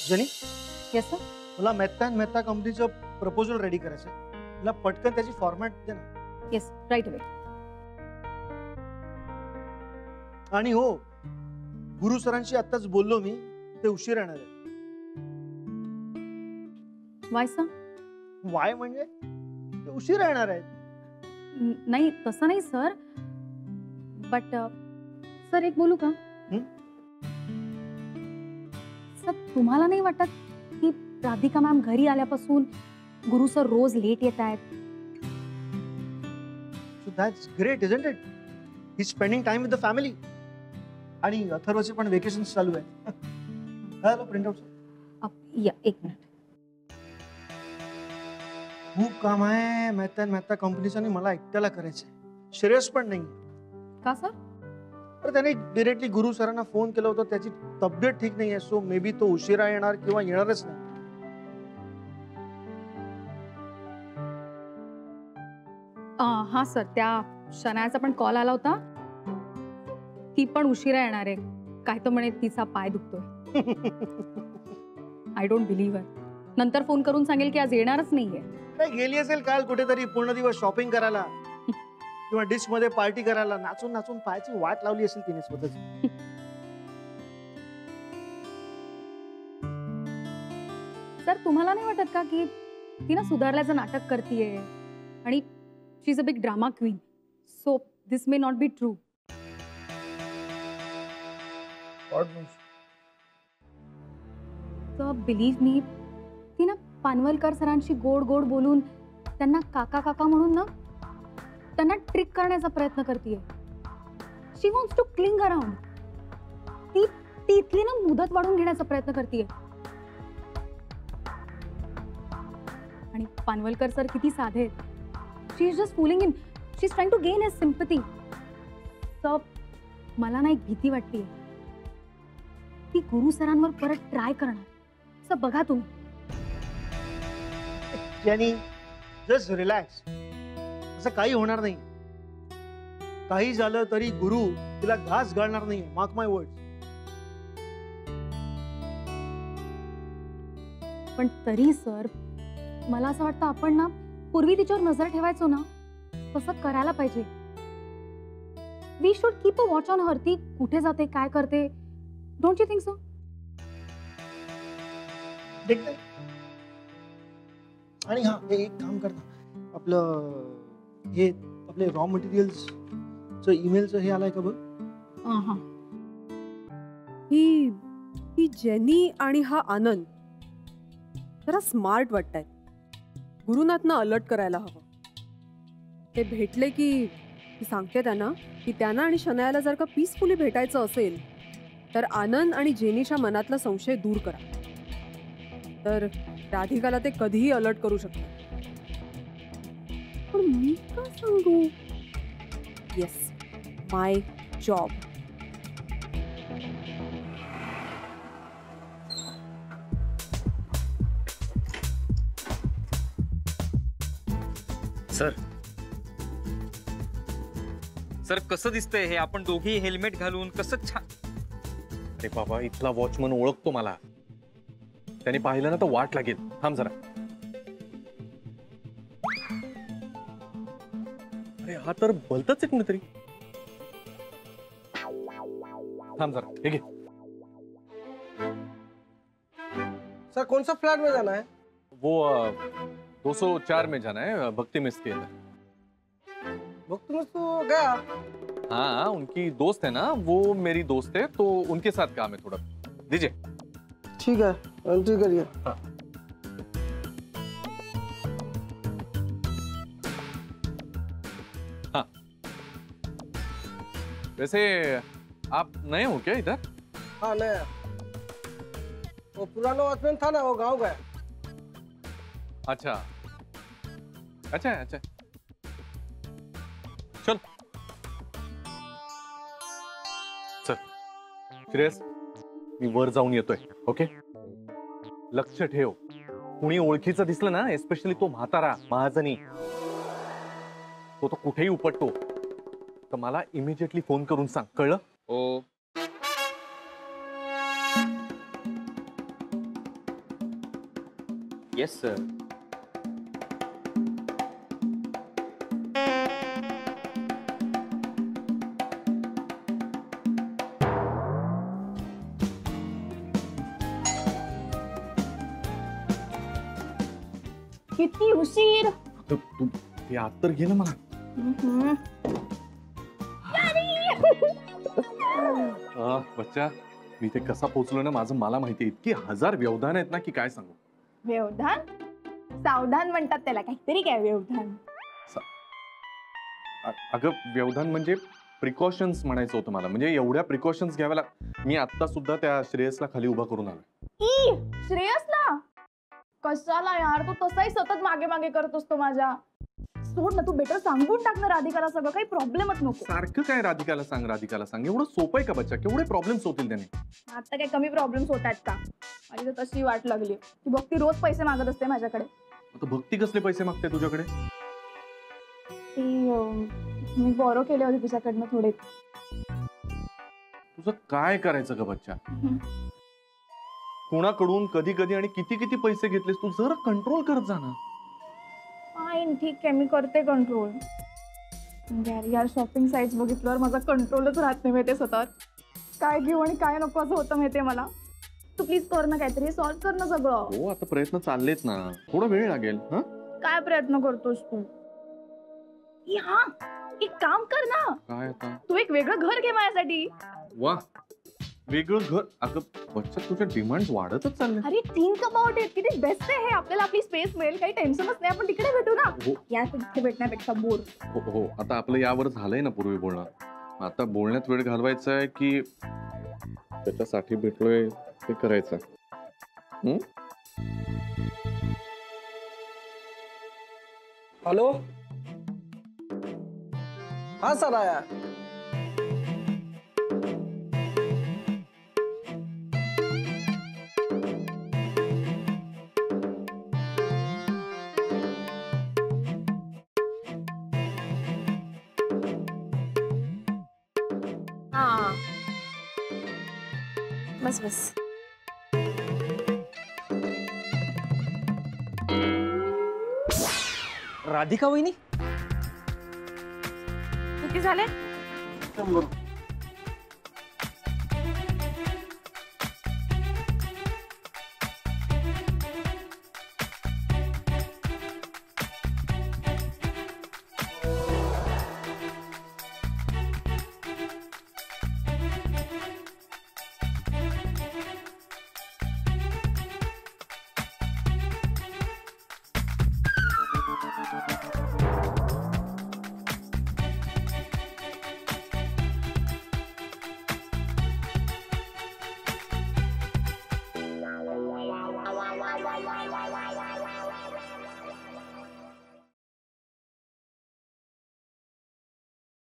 जनी, yes sir. मला Mehta and Mehta कंपनीचं proposal ready करायचं आहे. मला पटकन त्याची फॉर्मॅट दे ना. Yes, right away. आणि हो, गुरु सरांशी आत्ताच बोललो मी, ते उशीर येणार आहे. Y sir? वाय म्हणजे ते उशीर येणार आहेत. नाही तसं नाही सर, बट सर एक बोलू का? सर तुम्हाला नाही वाटत की राधिका मॅम घरी आल्यापासून गुरु सर रोज लेट येत आहेत? So that's great isn't it. He spending time with the family. आणि अथर्वचे पण वेकेशन चालू आहे. Hello print out. या एक मिनिट. खूप काम आहे मेहता अँड मेहता कंपनीचं आणि मला एकट्याला करायचंय. श्रेयस पण नाही. का सर? तर त्याने डिरेक्टली गुरु सरांना फोन केला होता. त्याची तब्येत ठीक नाही आहे. सो मे बी तो उशिरा येणार किंवा येणारच नाही. हा सर, त्या शनायाचा पण कॉल आला होता. ती पण उशिरा येणार आहे. काय तर म्हणे तिचा पाय दुखतोय. I don't believe it. नंतर फोन करून सांगेल की आज येणारच नाहीये. नाही, गेली असेल काल कुठेतरी पूर्ण दिवस शॉपिंग करायला किंवा डिश मध्ये पार्टी करायला. नाचून नाचून पायाची वाट लावली असेल तिने स्वतःच. सर तुम्हाला नाही वाटत का की ती ना सुधारल्याचं नाटक करतीये आणि she is a big drama queen. So this may not be true. Sir believe me, ती ना पानवलकर सरांशी गोड गोड बोलून त्यांना काका काका म्हणून ना त्यांना ट्रिक करण्याचा प्रयत्न करतीये. शी वॉन्ट्स टू क्लिंग अराउंड. ती इथली ना मुदत वाढवून घेण्याचा प्रयत्न करतीये. आणि पानवलकर सर किती साधे आहेत. She is just fooling him. She is trying to gain his sympathy. Sir मला ना एक भीती वाटतेय. ती गुरु सरांवर परत ट्राय करणार. सर बघा तुम्ही. यानी जस्ट रिलॅक्स. असं काही होणार नाही. काही झालं तरी गुरु तिला घास घालणार नाही. मार्क माय वर्ड्स. पण तरी सर मला असं वाटतं आपण ना पूर्वी तिच्यावर नजर ठेवायचो ना तसं करायला पाहिजे. We should keep a watch on her. ती कुठे जाते, काय करते. Don't you think so? देखते. आणि हा एक काम कर ना, आपलं हे आपले रॉ मटेरियल्स ईमेलचं हे आलाय का बघ. हां. ही जेनी आणि हा आनंद जरा स्मार्ट वाटतायत. गुरुनाथना अलर्ट करायला हवं. ते भेटले की सांगते त्यांना की त्यांना आणि शनायाला जर का पीसफुली भेटायचं असेल तर आनंद आणि जेनीच्या मनातला संशय दूर करा. तर राधिकाला ते कधीही अलर्ट करू शकतात. पण मी का सांगू? येस, माय जॉब. सर कसं दिसतंय हे? आपण दोघी हेल्मेट घालून कसं छान. अरे बाबा, इथला वॉचमन ओळखतो मला. त्याने पाहिलं ना तर वाट लागेल. थांब जरा. अरे हा तर भलतच आहे कोणीतरी. थांब जरा, हे घे. सर कौन सा फ्लैट में जाना है? वो 204 में जाना है, भक्ति मिस के अंदर. भक्ति मिस तो गया. हाँ, उनकी दोस्त है ना, वो मेरी दोस्त है, तो उनके साथ काम है थोड़ा. दीजिए. ठीक है, एंट्री करिए. हाँ. हाँ. वैसे आप नए हो क्या इधर? हाँ नया. वो पुराना वॉचमैन था ना, वो गांव गया. अच्छा अच्छा अच्छा. चल चल. श्रेयस, मी वर जाऊन येतोय. ओके, लक्ष ठेव. कुणी ओळखीचं दिसलं ना, एस्पेशली तो म्हातारा महाजनी, तो कुठेही उपटतो, तर मला इमिजिएटली फोन करून सांग. कळलं? हो. Yes sir. किती उशीर. तू ते आत तर घे ना मला. बच्चा मी ते कसा पोहोचलो ना माझं मला माहिती. इतकी हजार व्यवधान आहेत ना की काय सांगू. व्यवधान? सावधान म्हणतात त्याला. काहीतरी काय व्यवधान. अगं व्यवधान म्हणजे प्रिकॉशन्स म्हणायचं होतं मला. म्हणजे एवढ्या प्रिकॉशन्स घ्याव्या मी आता सुद्धा त्या श्रेयसला खाली उभा करून आलोय. श्रेयसला कशाला यार? तू तसाही सतत मागे मागे करत असतो माझ्या. सोड ना, तू बेटर सांगून टाक ना राधिकाला सगळं. काही प्रॉब्लेमच नको. सारखं काय राधिकाला सांग राधिकाला सांग. एवढं सोपं आहे का बच्चा? केवढे प्रॉब्लेम्स होतील त्याने. आता काय कमी प्रॉब्लेम्स होत आहेत का? माझी तर तशी वाट लागली की भक्ती रोज पैसे मागत असते माझ्याकडे. आता भक्ती कसले पैसे मागते तुझ्याकडे? मी बॉरो केले होते तिच्याकडनं थोडे. तुझं काय करायचं का बच्चा? कुणाकडून कधी कधी आणि किती किती पैसे घेतलेस तू? जरा कंट्रोल करत जा ना. फाईन, ठीक आहे, मी करते कंट्रोल. यार शॉपिंग साईट्स बघितल्यावर माझा कंट्रोलच राहत नाही माहितीये सतत. काय घेऊ आणि काय नको असं होतं माहितीये मला. तू प्लीज कर ना काहीतरी. सॉल्व्ह कर ना सगळं. हो आता प्रयत्न चाललेत ना. थोडा वेळ लागेल. काय प्रयत्न करतोस तू? हा, एक काम कर ना. काय आता? तू एक वेगळं घर घे माझ्यासाठी. वा, वेगळं घर? अगं बच्चा तुझ्या डिमांड वाढतच चालले. अरे थिंक अबाउट इट. किती बेस्ट आहे हे. आपल्याला आपली स्पेस मिळेल. काही टेन्शनच नाही. आपण तिकडे भेटू ना. हो. यार तिथे भेटण्यापेक्षा बोर. हो हो, आता आपलं यावर झालंय ना पूर्वी बोलणं. आता बोलण्यात वेळ घालवायचा आहे की त्याच्यासाठी भेटलोय ते करायचं? हॅलो. हा सर आया. बस बस. राधिका वहिनी किती झाले?